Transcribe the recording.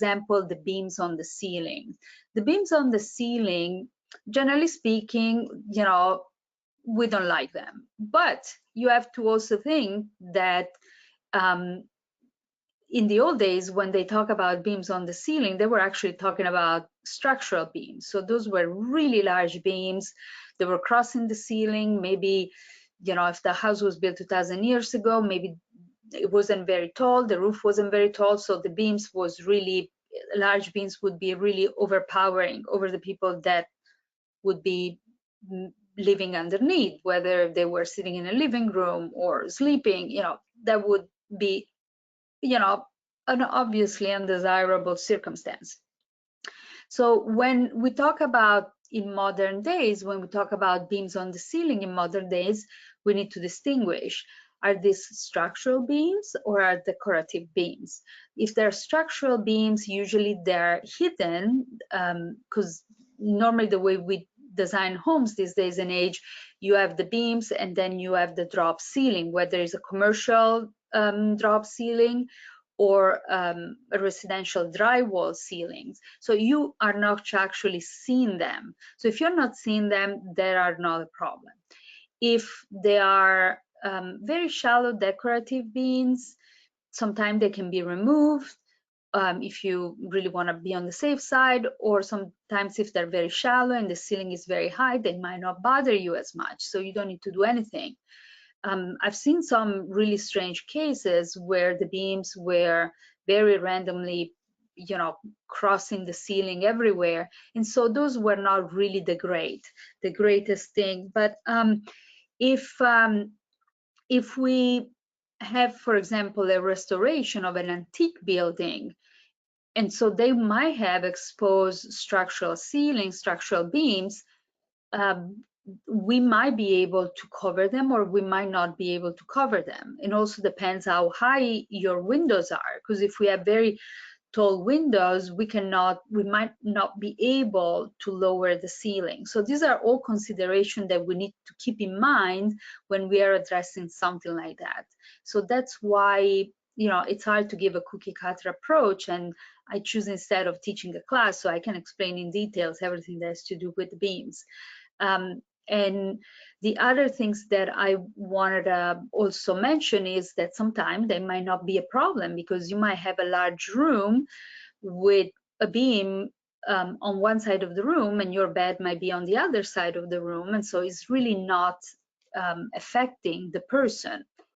example, the beams on the ceiling. The beams on the ceiling, generally speaking, you know, we don't like them. But you have to also think that in the old days, when they talk about beams on the ceiling, they were actually talking about structural beams. So those were really large beams. They were crossing the ceiling. Maybe, you know, if the house was built 2,000 years ago, maybe it wasn't very tall, the roof wasn't very tall, so the beams was really, large beams would be really overpowering over the people that would be living underneath, whether they were sitting in a living room or sleeping, you know, that would be, you know, an obviously undesirable circumstance. So when we talk about in modern days, when we talk about beams on the ceiling in modern days, we need to distinguish, are these structural beams or are decorative beams? If they're structural beams, usually they're hidden, because normally the way we design homes these days and age, you have the beams and then you have the drop ceiling, whether it's a commercial drop ceiling or a residential drywall ceilings. So you are not actually seeing them. So if you're not seeing them, they are not a problem. If they are very shallow decorative beams, sometimes they can be removed if you really want to be on the safe side, or sometimes if they're very shallow and the ceiling is very high, they might not bother you as much, so you don't need to do anything. I've seen some really strange cases where the beams were very randomly, you know, crossing the ceiling everywhere, and so those were not really the greatest thing. But if we have, for example, a restoration of an antique building, and so they might have exposed structural ceilings, structural beams, we might be able to cover them or we might not be able to cover them. It also depends how high your windows are, because if we have very tall windows, we might not be able to lower the ceiling. So these are all considerations that we need to keep in mind when we are addressing something like that. So that's why, you know, it's hard to give a cookie cutter approach, and I choose instead of teaching a class so I can explain in details everything that has to do with the beams. And the other things that I wanted to also mention is that sometimes they might not be a problem, because you might have a large room with a beam on one side of the room and your bed might be on the other side of the room, and so it's really not affecting the person.